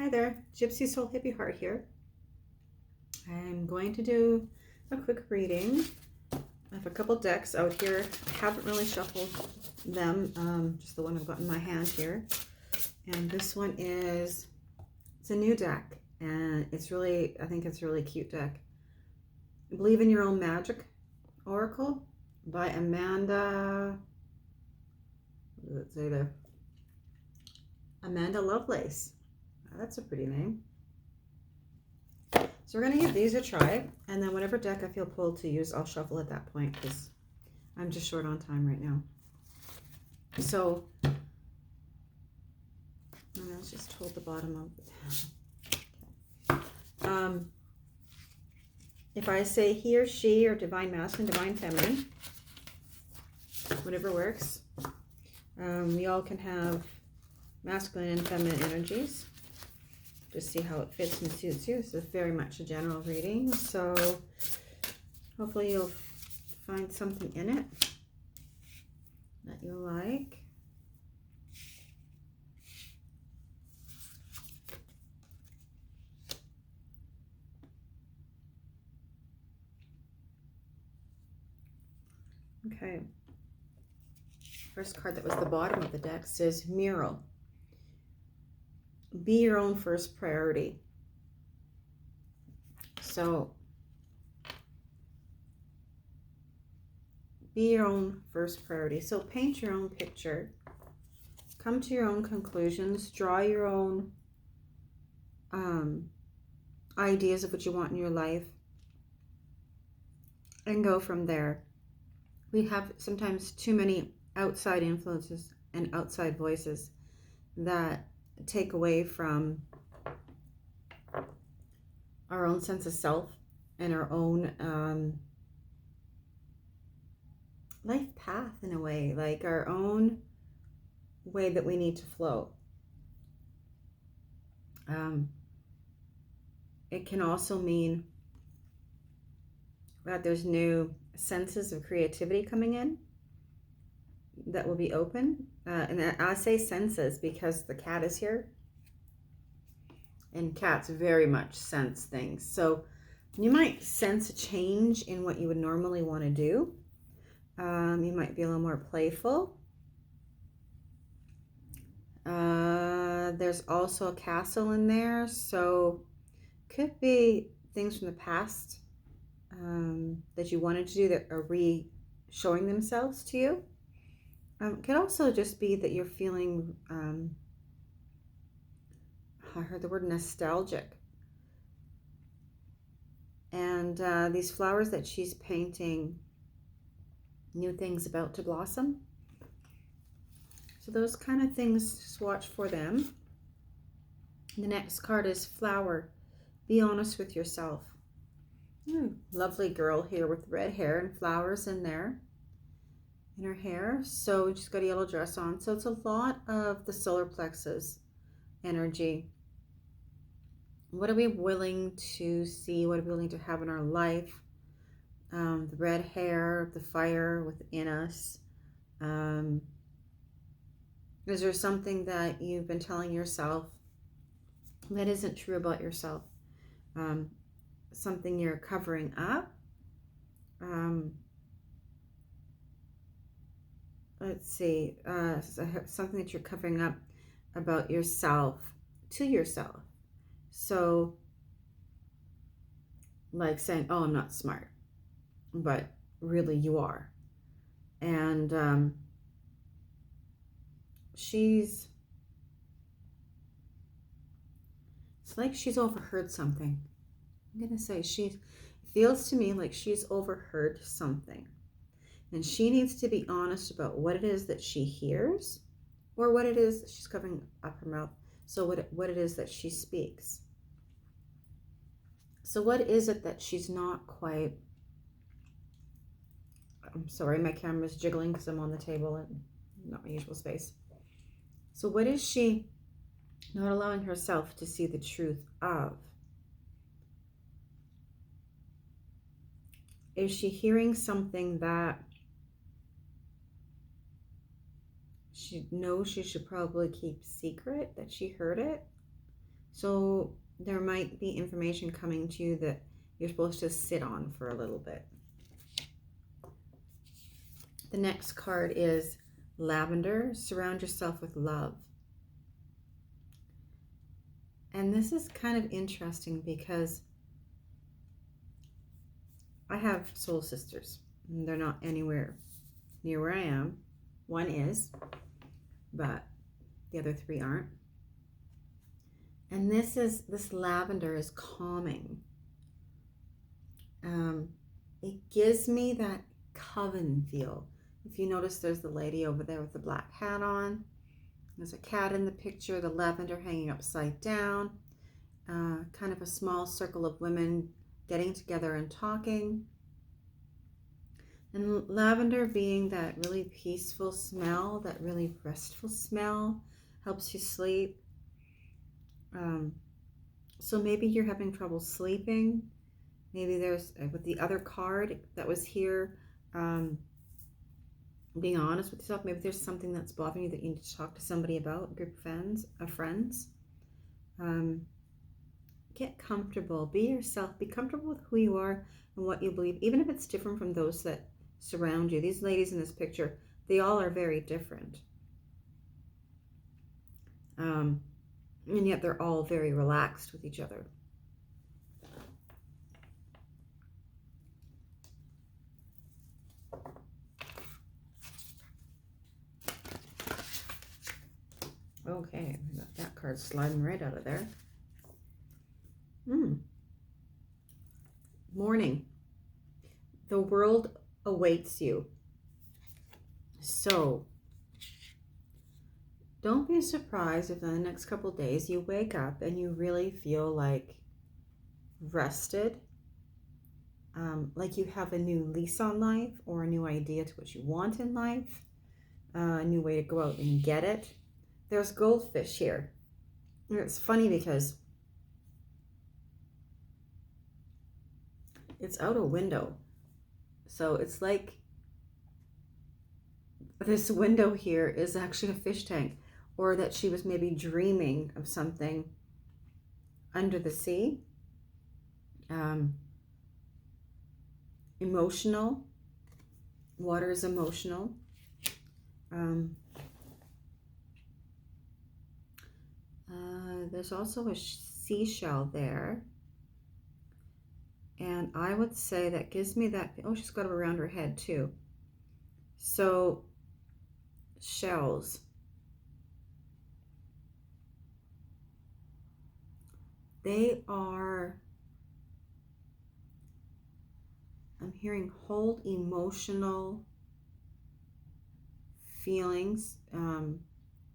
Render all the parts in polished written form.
Hi there, Gypsy Soul Hippie Heart here. I'm going to do a quick reading. I have a couple decks out here. I haven't really shuffled them, just the one I've got in my hand here. And this one it's a new deck, and I think it's a really cute deck. Believe in Your Own Magic Oracle by Amanda, what does it say there? Amanda Lovelace. That's a pretty name. So we're going to give these a try, and then whatever deck I feel pulled to use, I'll shuffle at that point because I'm just short on time right now. So let's just hold the bottom of it. If I say he or she or divine masculine, divine feminine, whatever works. We all can have masculine and feminine energies. Just see how it fits and suits you. This is very much a general reading, so hopefully you'll find something in it that you like. Okay. First card that was the bottom of the deck says Mural. Be your own first priority. So, be your own first priority. So, paint your own picture. Come to your own conclusions. Draw your own ideas of what you want in your life. And go from there. We have sometimes too many outside influences and outside voices that take away from our own sense of self and our own life path, in a way, like our own way that we need to flow. It can also mean that there's new senses of creativity coming in that will be open. And I say senses because the cat is here. And cats very much sense things. So you might sense a change in what you would normally want to do. You might be a little more playful. There's also a castle in there. So could be things from the past that you wanted to do that are showing themselves to you. Could also just be that you're feeling, I heard the word nostalgic. And these flowers that she's painting, new things about to blossom. So those kind of things, just watch for them. The next card is Flower. Be honest with yourself. Lovely girl here with red hair and flowers in there. In her hair. So she's got a yellow dress on. So it's a lot of the solar plexus energy. What are we willing to see? What are we willing to have in our life? The red hair, the fire within us. Is there something that you've been telling yourself that isn't true about yourself? Something you're covering up? Let's see, something that you're covering up about yourself to yourself. So, like saying, oh, I'm not smart, but really you are. And it's like she's overheard something. I'm going to say feels to me like she's overheard something. And she needs to be honest about what it is that she hears, or what it is that she's covering up her mouth. So what it is that she speaks. So what is it that she's not quite... I'm sorry, my camera's jiggling because I'm on the table and not my usual space. So what is she not allowing herself to see the truth of? Is she hearing something that she knows she should probably keep secret, that she heard it, So there might be information coming to you that you're supposed to sit on for a little bit. The next card is lavender. Surround yourself with love. And this is kind of interesting because I have soul sisters. They're not anywhere near where I am. One is, but the other three aren't. And this lavender is calming. It gives me that coven feel. If you notice, there's the lady over there with the black hat on. There's a cat in the picture, the lavender hanging upside down. Kind of a small circle of women getting together and talking. And lavender being that really peaceful smell, that really restful smell, helps you sleep. So maybe you're having trouble sleeping. Maybe there's, with the other card that was here, being honest with yourself, maybe there's something that's bothering you that you need to talk to somebody about, a group of friends. Get comfortable, be yourself, be comfortable with who you are and what you believe, even if it's different from those that surround you. These ladies in this picture, they all are very different. And yet they're all very relaxed with each other. Okay, we got that card sliding right out of there. Morning. The world awaits you. So don't be surprised if in the next couple days you wake up and you really feel like rested, like you have a new lease on life or a new idea to what you want in life, a new way to go out and get it. There's goldfish here. And it's funny because it's out a window. So it's like this window here is actually a fish tank, or that she was maybe dreaming of something under the sea. Emotional. Water is emotional. There's also a seashell there. And I would say that gives me that, oh, she's got it around her head too. So, shells. They are, I'm hearing hold emotional feelings,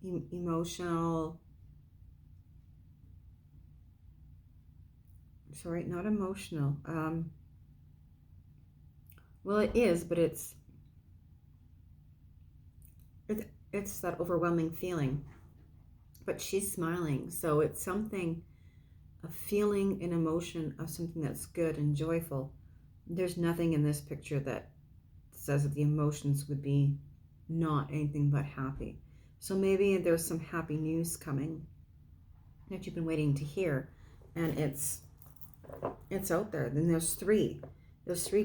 emotional, sorry, not emotional. Well, it is, but it's that overwhelming feeling. But she's smiling, so it's something, a feeling, an emotion of something that's good and joyful. There's nothing in this picture that says that the emotions would be not anything but happy. So maybe there's some happy news coming that you've been waiting to hear, and it's out there. Then there's three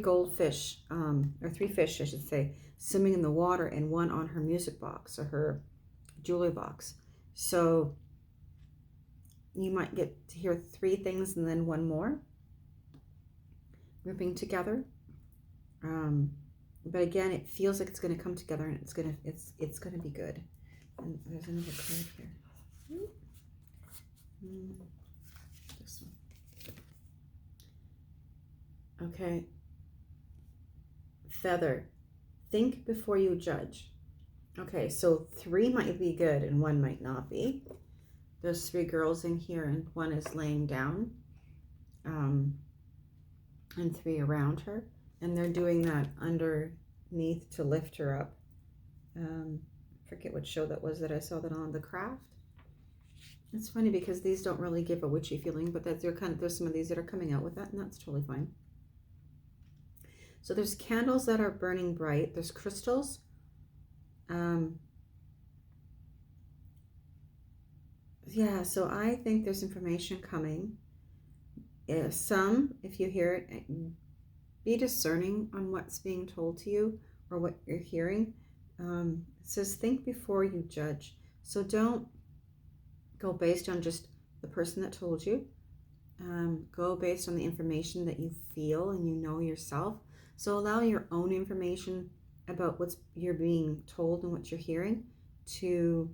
goldfish, or three fish I should say, swimming in the water, and one on her music box or her jewelry box. So you might get to hear three things and then one more grouping together. But again, it feels like it's going to come together, and it's going to be good. And there's another card here. This one. Okay. Feather. Think before you judge. Okay, so three might be good and one might not be. There's three girls in here and one is laying down, and three around her, and they're doing that underneath to lift her up. Forget what show that was that I saw that on, The Craft. It's funny because these don't really give a witchy feeling, but that there's some of these that are coming out with that, and that's totally fine. So there's candles that are burning bright. There's crystals. Yeah, so I think there's information coming. If you hear it, be discerning on what's being told to you or what you're hearing. It says, think before you judge. So don't go based on just the person that told you. Go based on the information that you feel and you know yourself. So allow your own information about what you're being told and what you're hearing to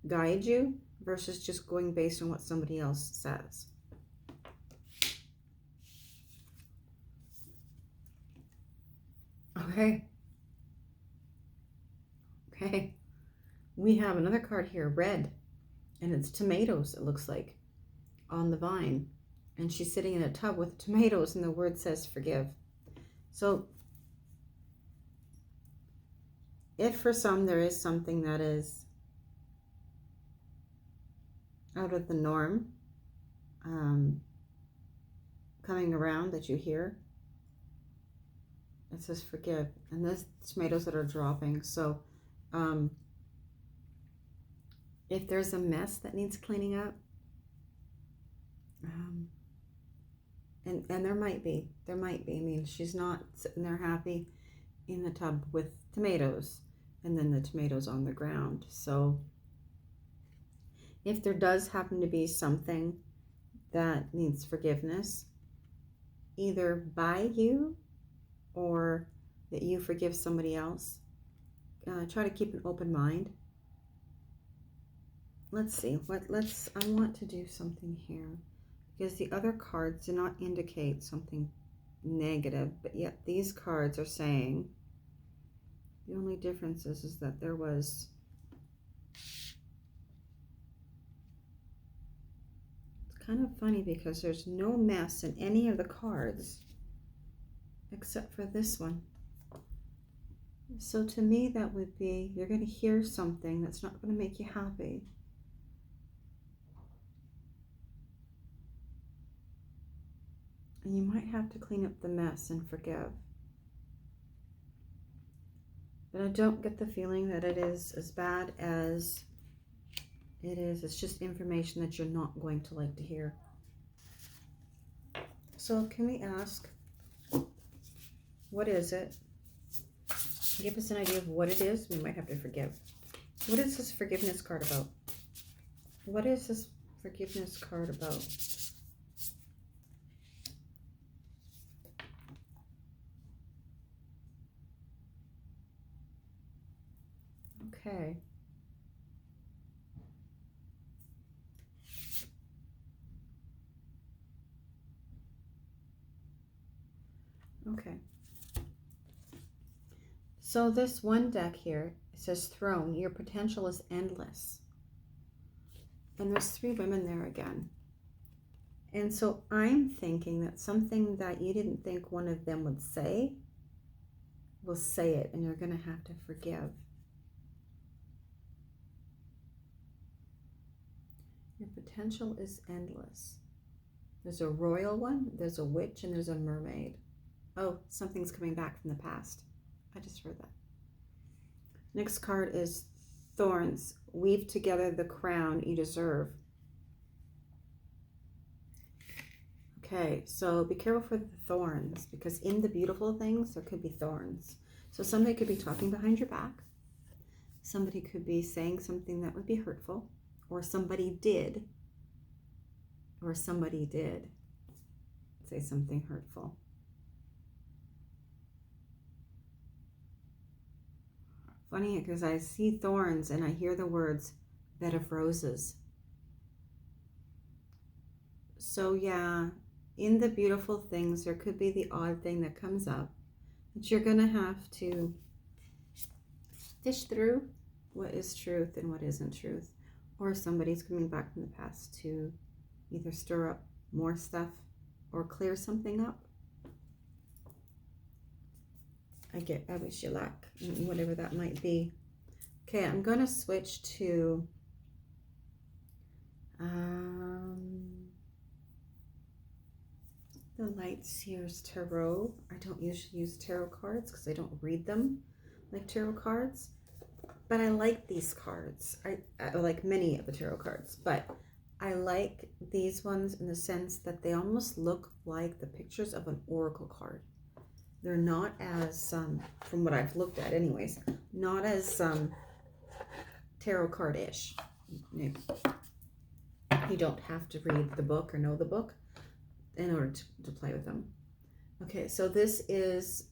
guide you versus just going based on what somebody else says. Okay. We have another card here, red, and it's tomatoes, it looks like, on the vine. And she's sitting in a tub with tomatoes, and the word says forgive. So if for some there is something that is out of the norm coming around that you hear, it says forgive. And there's tomatoes that are dropping. So if there's a mess that needs cleaning up, and there might be. I mean, she's not sitting there happy in the tub with tomatoes and then the tomatoes on the ground. So if there does happen to be something that needs forgiveness, either by you or that you forgive somebody else, try to keep an open mind. Let's see, I want to do something here because the other cards do not indicate something negative, but yet these cards are saying the only difference is that there was, it's kind of funny because there's no mess in any of the cards except for this one. So to me that would be, you're going to hear something that's not going to make you happy. And you might have to clean up the mess and forgive. But I don't get the feeling that it is as bad as it is. It's just information that you're not going to like to hear. So can we ask, what is it? Give us an idea of what it is. We might have to forgive. What is this forgiveness card about? What is this forgiveness card about? Okay. Okay. So this one deck here, it says throne. Your potential is endless. And there's 3 women there again. And so I'm thinking that something that you didn't think one of them would say, will say it, and you're going to have to forgive. Your potential is endless. There's a royal one, there's a witch, and there's a mermaid. Oh, something's coming back from the past. I just heard that. Next card is thorns. Weave together the crown you deserve. Okay, so be careful for the thorns, because in the beautiful things, there could be thorns. So somebody could be talking behind your back. Somebody could be saying something that would be hurtful, or somebody did say something hurtful. Funny, because I see thorns and I hear the words bed of roses. So yeah, in the beautiful things, there could be the odd thing that comes up that you're going to have to fish through what is truth and what isn't truth. Or somebody's coming back from the past to either stir up more stuff or clear something up. I wish you luck, whatever that might be. Okay, I'm going to switch to the Light Seers Tarot. I don't usually use tarot cards because I don't read them like tarot cards. But I like these cards. I like many of the tarot cards, but I like these ones in the sense that they almost look like the pictures of an oracle card. They're not as, from what I've looked at anyways, not as tarot card-ish. You don't have to read the book or know the book in order to play with them. Okay, so this is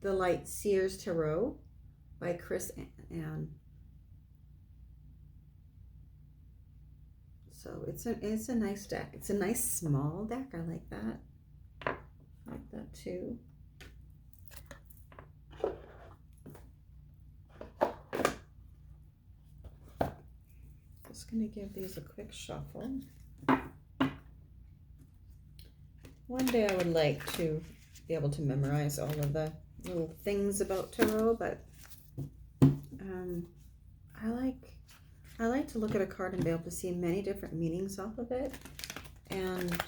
the Light Seers Tarot by Chris Ann. So it's a nice deck. It's a nice small deck. I like that. I like that too. Just gonna give these a quick shuffle. One day I would like to be able to memorize all of the little things about tarot, but I like to look at a card and be able to see many different meanings off of it, and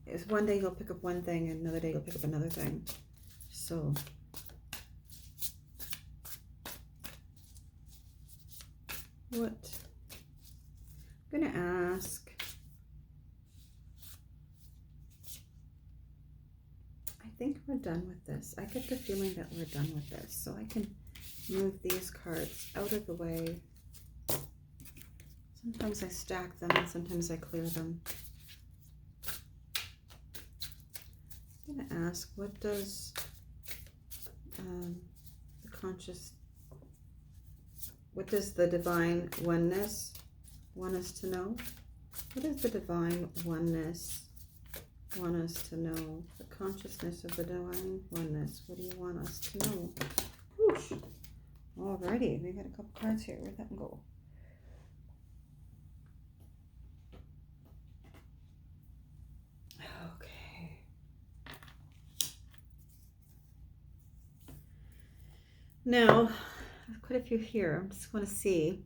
it's one day you'll pick up one thing and another day you'll pick up another thing. So what I'm gonna ask, I think we're done with this. I get the feeling that we're done with this, so I can move these cards out of the way. Sometimes I stack them and sometimes I clear them. I'm going to ask, what does the divine oneness want us to know? What does the divine oneness want us to know? The consciousness of the divine oneness. What do you want us to know? Whoosh. Alrighty, we got a couple cards here. Where'd that one go? Okay. Now, I have quite a few here. I just want to see.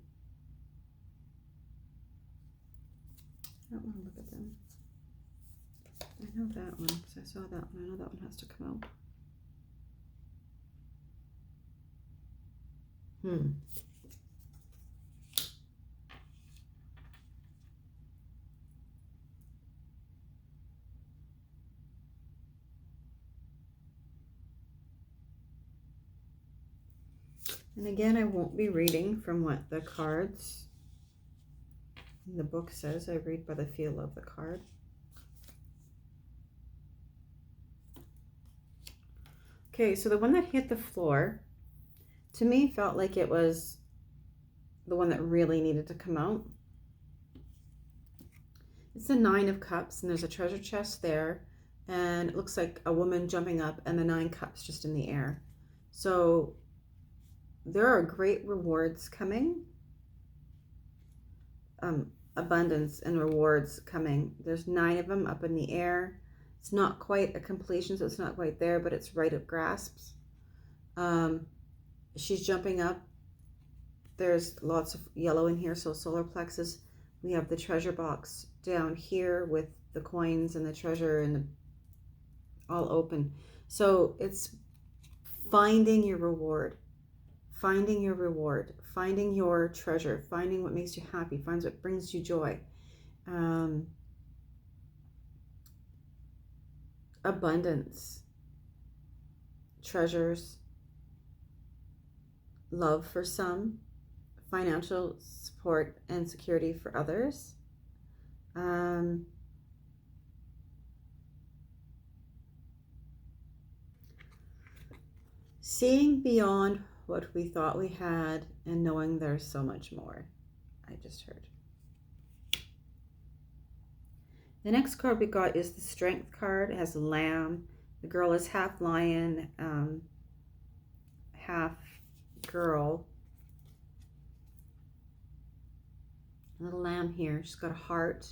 I don't want to look at them. I know that one because I saw that one. I know that one has to come out. And again, I won't be reading from what the cards in the book says. I read by the feel of the card. Okay, so the one that hit the floor, to me, felt like it was the one that really needed to come out. It's the Nine of Cups, and there's a treasure chest there, and it looks like a woman jumping up, and the 9 cups just in the air. So there are great rewards coming. Abundance and rewards coming. There's 9 of them up in the air. It's not quite a completion, so it's not quite there, but it's right at grasps. She's jumping up. There's lots of yellow in here, so solar plexus. We have the treasure box down here with the coins and the treasure and all open. So it's finding your reward, finding your reward, finding your treasure, finding what makes you happy, finds what brings you joy. Abundance, treasures, love for some, financial support and security for others. Seeing beyond what we thought we had and knowing there's so much more. I just heard. The next card we got is the Strength card. It has a lamb. The girl is half lion, half girl. A little lamb here. She's got a heart.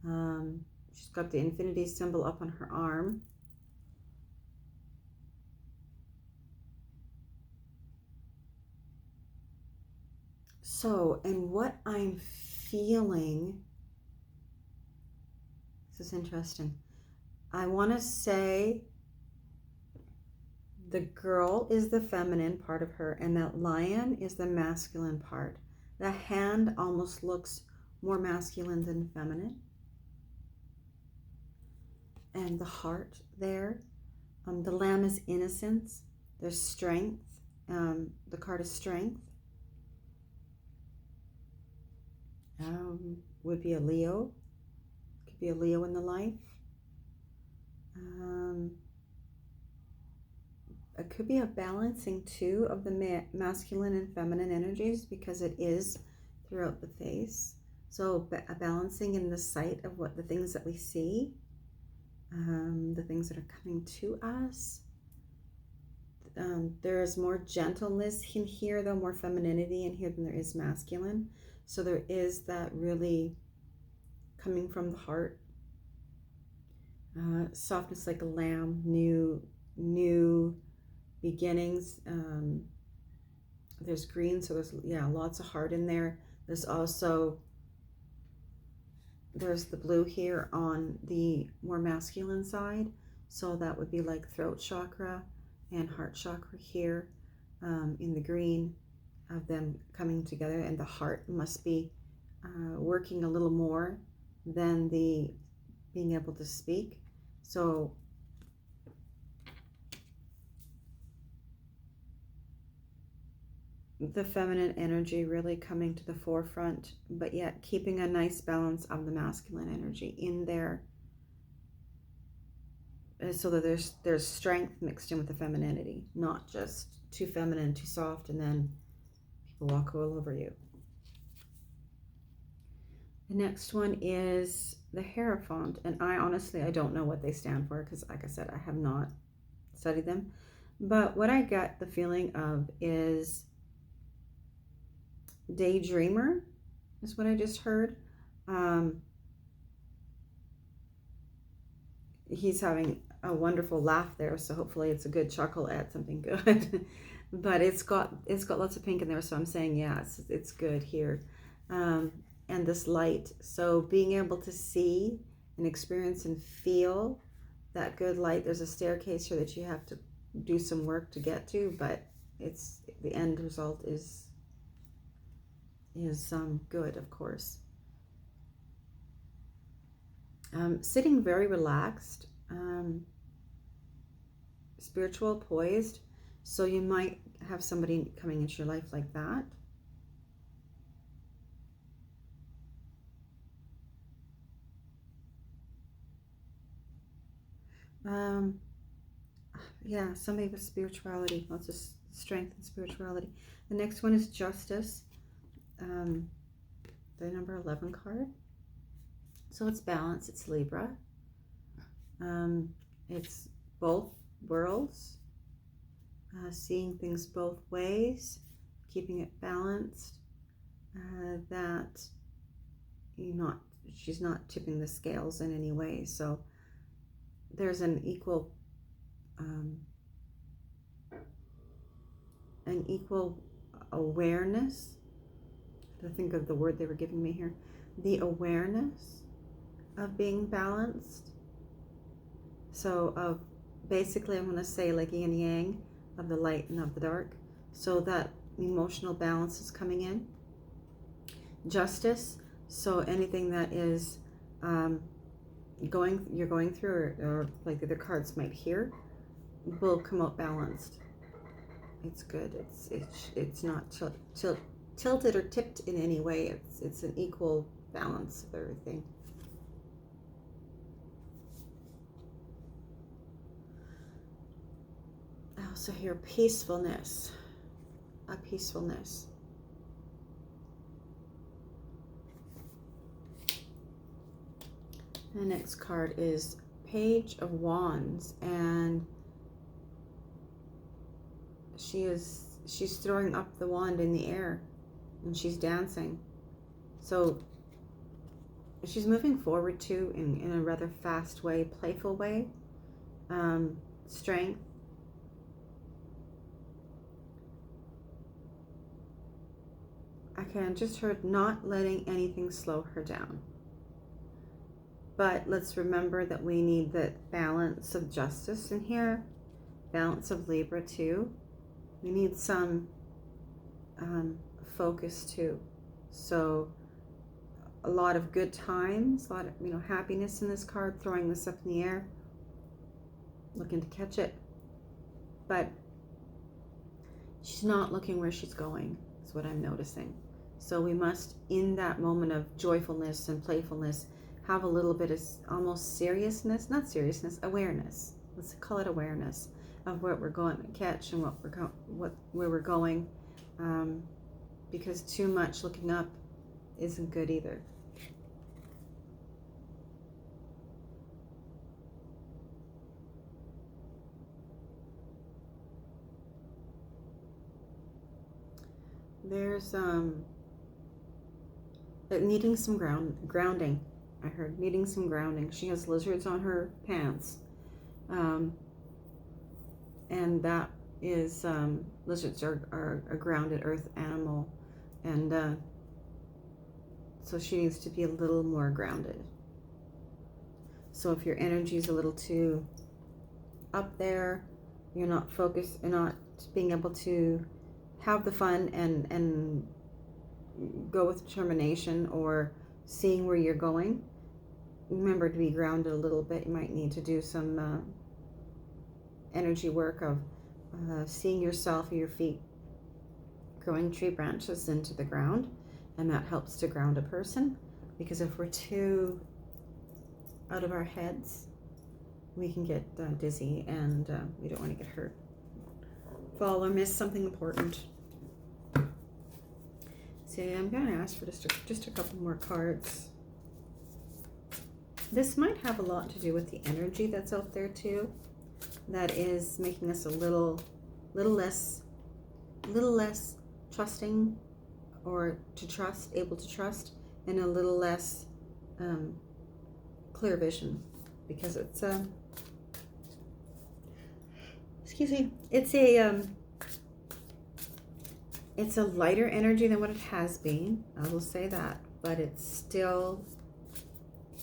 She's got the infinity symbol up on her arm. So, and what I'm feeling, this is interesting. I want to say The girl is the feminine part of her, and that lion is the masculine part. The hand almost looks more masculine than feminine. And the heart there. The lamb is innocence. There's strength. The card is strength. Would be a Leo. Could be a Leo in the life. It could be a balancing too of the masculine and feminine energies, because it is throughout the face. So a balancing in the sight of what the things that we see, the things that are coming to us. There is more gentleness in here, though, more femininity in here than there is masculine. So there is that really coming from the heart. Softness like a lamb, new beginnings. There's green, so there's lots of heart in there. There's the blue here on the more masculine side, so that would be like throat chakra and heart chakra here, in the green of them coming together, and the heart must be working a little more than the being able to speak. So the feminine energy really coming to the forefront, but yet keeping a nice balance of the masculine energy in there, so that there's strength mixed in with the femininity, not just too feminine, too soft, and then people walk all over you. The next one is the Hierophant, and I don't know what they stand for, because like I said, I have not studied them, but what I get the feeling of is daydreamer is what I just heard. He's having a wonderful laugh there, so hopefully it's a good chuckle at something good. But it's got lots of pink in there, so I'm saying it's good here. And this light, so being able to see and experience and feel that good light. There's a staircase here that you have to do some work to get to, but it's the end result is good, of course. Sitting very relaxed, spiritual, poised. So you might have somebody coming into your life like that. Somebody with spirituality, lots of strength and spirituality. The next one is Justice, the number 11 card. So it's balance, it's Libra. It's both worlds, seeing things both ways, keeping it balanced, that she's not tipping the scales in any way. So there's an equal awareness. I think of the word they were giving me here. The awareness of being balanced. So of basically, I'm going to say like yin and yang, of the light and of the dark. So that emotional balance is coming in. Justice. So anything that is you're going through, or like the other cards might hear, will come out balanced. It's good. It's not tilted or tipped in any way. It's an equal balance of everything. I also hear peacefulness. A peacefulness. The next card is Page of Wands, and she's throwing up the wand in the air, and she's dancing. So she's moving forward too in a rather fast way, playful way. Strength. I can just heard not letting anything slow her down. But let's remember that we need that balance of justice in here. balance of Libra too. We need some focus too. So a lot of good times, a lot of, you know, happiness in this card, throwing this up in the air, looking to catch it. But she's not looking where she's going, is what I'm noticing. So we must, in that moment of joyfulness and playfulness, have a little bit of almost seriousness, not seriousness, awareness. Let's call it awareness of what we're going to catch and where we're going, because too much looking up isn't good either. There's needing some grounding. I heard needing some grounding. She has lizards on her pants, and that is lizards are a grounded earth animal, and so she needs to be a little more grounded. So if your energy is a little too up there, you're not focused and not being able to have the fun and go with determination or seeing where you're going, remember to be grounded a little bit. You might need to do some energy work of seeing yourself or your feet growing tree branches into the ground, and that helps to ground a person, because if we're too out of our heads, we can get dizzy, and we don't want to get hurt, fall, or miss something important. So I'm going to ask for just a couple more cards. This might have a lot to do with the energy that's out there too, that is making us a little less trusting, or able to trust, and a little less clear vision, because it's excuse me, it's a lighter energy than what it has been, I will say that, but it's still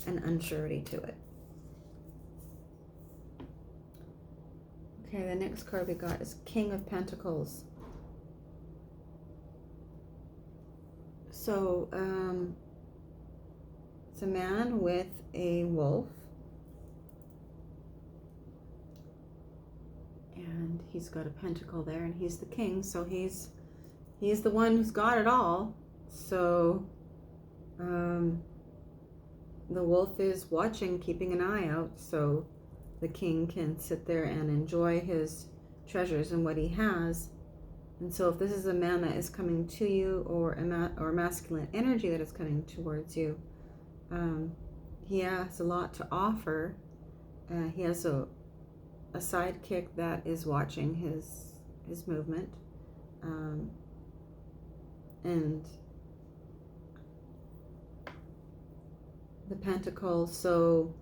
an unsurety to it. Okay, the next card we got is King of Pentacles. So it's a man with a wolf, and he's got a pentacle there, and he's the king, so he's the one who's got it all. So the wolf is watching, keeping an eye out, so the king can sit there and enjoy his treasures and what he has. And so if this is a man that is coming to you, or a masculine energy that is coming towards you, he has a lot to offer. He has a sidekick that is watching his movement, and the pentacle, so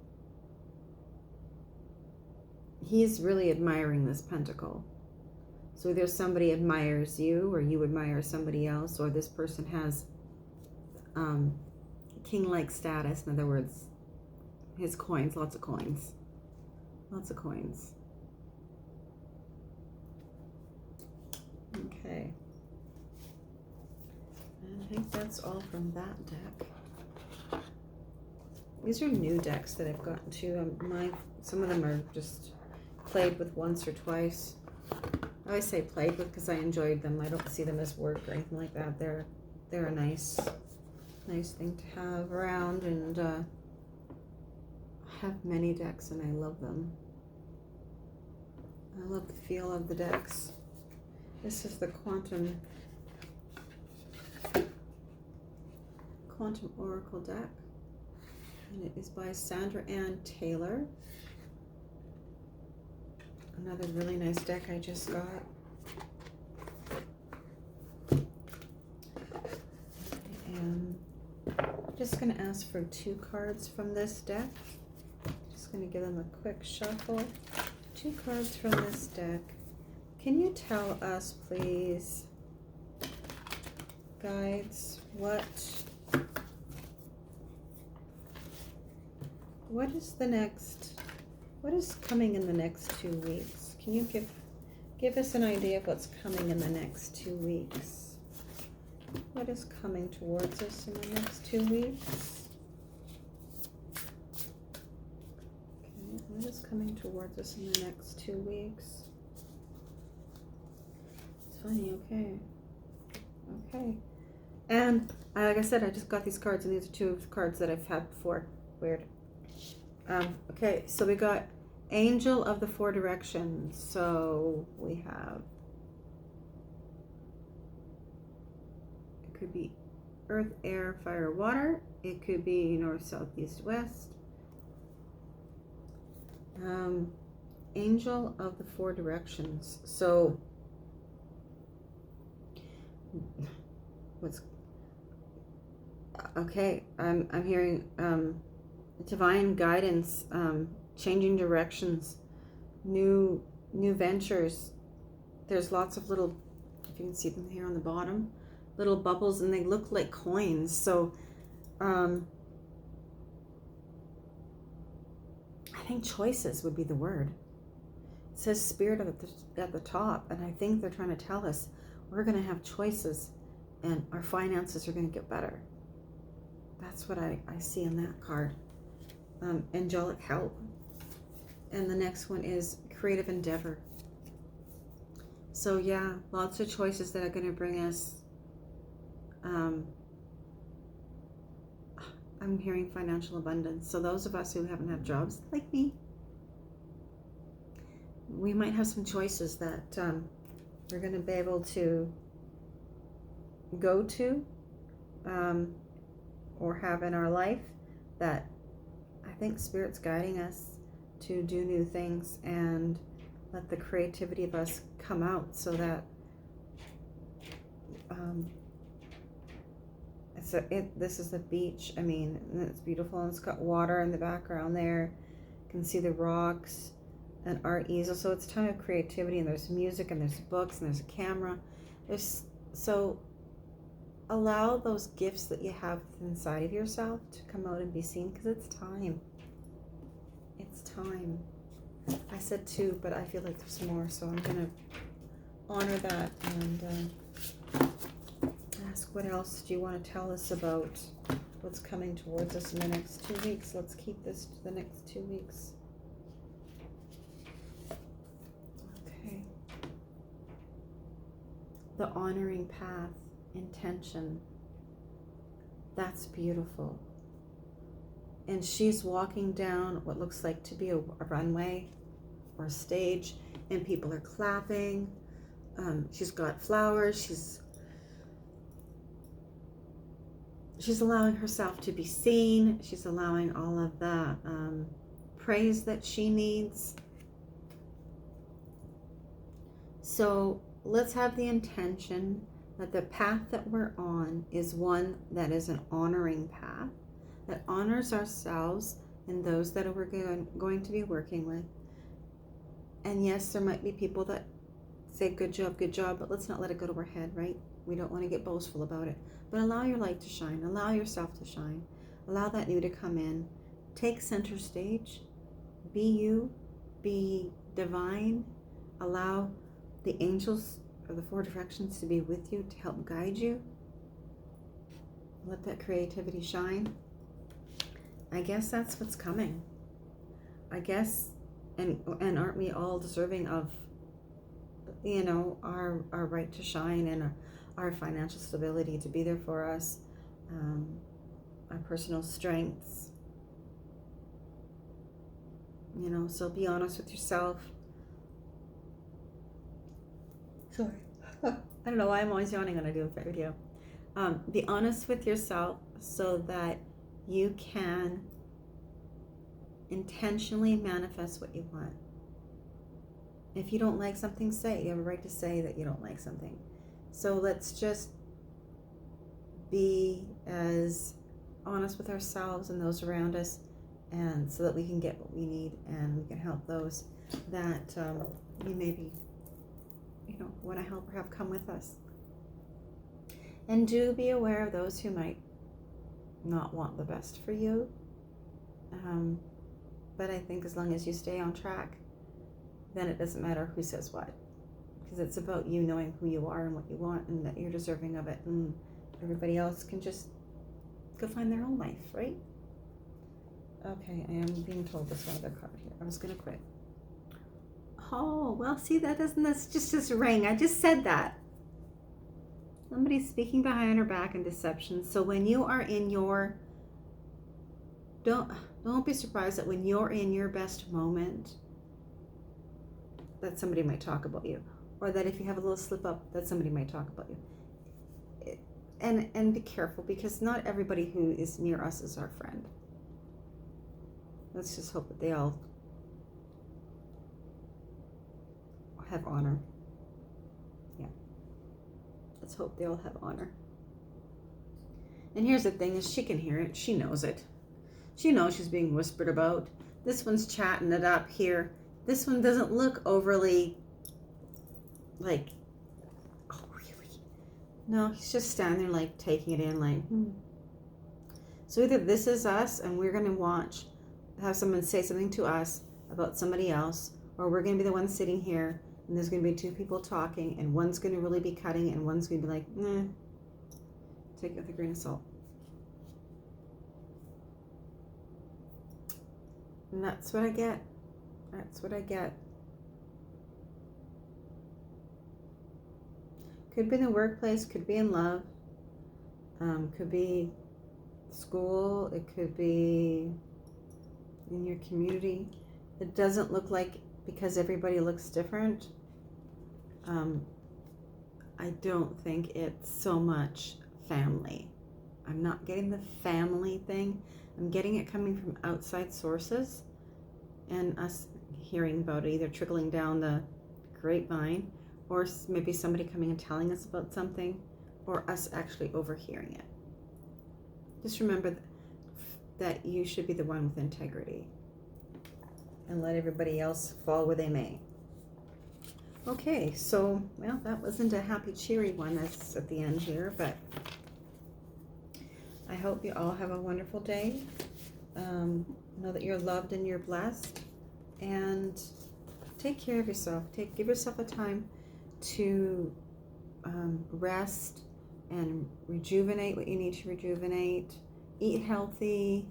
he's really admiring this pentacle. So either somebody admires you, or you admire somebody else, or this person has king-like status. In other words, his coins, lots of coins. Okay. And I think that's all from that deck. These are new decks that I've gotten to. Some of them are just played with once or twice. I always say played with because I enjoyed them. I don't see them as work or anything like that. They're a nice thing to have around, and I have many decks and I love them. I love the feel of the decks. This is the Quantum Oracle deck, and it is by Sandra and Taylor. Another really nice deck I just got. And I'm just going to ask for 2 cards from this deck. Just going to give them a quick shuffle. 2 cards from this deck. Can you tell us, please, guides, what is coming in the next 2 weeks? can you give us an idea of what's coming in the next 2 weeks? What is coming towards us in the next 2 weeks? Okay, what is coming towards us in the next 2 weeks? It's funny, okay. Okay. And like I said, I just got these cards, and these are 2 cards that I've had before. Weird. Okay, so we got Angel of the 4 Directions. So we have, it could be earth, air, fire, water. It could be north, south, east, west. Angel of the 4 Directions. So what's okay? I'm hearing divine guidance, changing directions, new ventures. There's lots of little, if you can see them here on the bottom, little bubbles, and they look like coins. So I think choices would be the word. It says spirit at the top, and I think they're trying to tell us we're going to have choices, and our finances are going to get better. That's what I see in that card. Angelic help. And the next one is creative endeavor. So yeah, lots of choices that are going to bring us, I'm hearing financial abundance. So those of us who haven't had jobs like me, we might have some choices that we're going to be able to go to or have in our life, that I think Spirit's guiding us to do new things and let the creativity of us come out, so that this is the beach. I mean, it's beautiful, and it's got water in the background there. You can see the rocks, an art easel. So it's a time of creativity, and there's music, and there's books, and there's a camera. So allow those gifts that you have inside of yourself to come out and be seen, because it's time. It's time. I said 2, but I feel like there's more, so I'm going to honor that and ask, what else do you want to tell us about what's coming towards us in the next 2 weeks? Let's keep this to the next 2 weeks. Okay. The honoring path, intention. That's beautiful. And she's walking down what looks like to be a runway or a stage, and people are clapping. She's got flowers. She's allowing herself to be seen. She's allowing all of the praise that she needs. So let's have the intention that the path that we're on is one that is an honoring path, that honors ourselves and those that we're going to be working with. And yes, there might be people that say, good job, but let's not let it go to our head, right? We don't want to get boastful about it. But allow your light to shine. Allow yourself to shine. Allow that new to come in. Take center stage. Be you. Be divine. Allow the angels of the 4 directions to be with you, to help guide you. Let that creativity shine. I guess that's what's coming. I guess, and aren't we all deserving of, our right to shine, and our financial stability to be there for us, our personal strengths. So be honest with yourself. Sorry. I don't know why I'm always yawning when I do a video. Be honest with yourself so that you can intentionally manifest what you want. If you don't like something, say it. You have a right to say that you don't like something. So let's just be as honest with ourselves and those around us, and so that we can get what we need, and we can help those that we maybe want to help or have come with us. And do be aware of those who might not want the best for you. But I think as long as you stay on track, then it doesn't matter who says what. Because it's about you knowing who you are and what you want and that you're deserving of it. And everybody else can just go find their own life, right? Okay, I am being told this one other card here. I was going to quit. Oh, well, see, that's just this ring. I just said that. Somebody's speaking behind her back in deception. So when you are in your, don't be surprised that when you're in your best moment, that somebody might talk about you. Or that if you have a little slip up, that somebody might talk about you. And be careful, because not everybody who is near us is our friend. Let's just hope that they all have honor. Yeah. Let's hope they all have honor. And here's the thing, is she can hear it. She knows it. She knows she's being whispered about. This one's chatting it up here. This one doesn't look overly like, oh, really? No, he's just standing there like taking it in like, So either this is us and we're going to have someone say something to us about somebody else, or we're going to be the one sitting here and there's going to be two people talking and one's going to really be cutting and one's going to be like, take it with a grain of salt. And that's what I get. That's what I get. Could be in the workplace, could be in love, could be school, it could be in your community. It doesn't look like, because everybody looks different, I don't think it's so much family. I'm not getting the family thing. I'm getting it coming from outside sources and us hearing about it, either trickling down the grapevine, or maybe somebody coming and telling us about something, or us actually overhearing it. Just remember that you should be the one with integrity and let everybody else fall where they may. Okay, so, well, that wasn't a happy, cheery one that's at the end here, but I hope you all have a wonderful day. Know that you're loved and you're blessed, and take care of yourself. Give yourself a time to rest and rejuvenate what you need to rejuvenate. Eat healthy.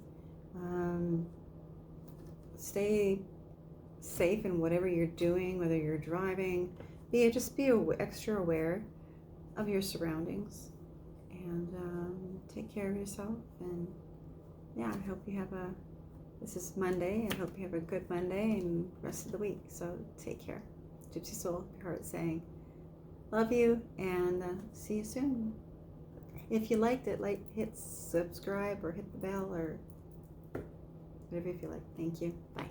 Stay safe in whatever you're doing, whether you're driving. Just be extra aware of your surroundings, and take care of yourself. And yeah, I hope you have this is Monday. I hope you have a good Monday and rest of the week. So take care. Gypsy Soul, your heart saying, love you, and see you soon. If you liked it, hit subscribe or hit the bell or whatever you feel like. Thank you. Bye.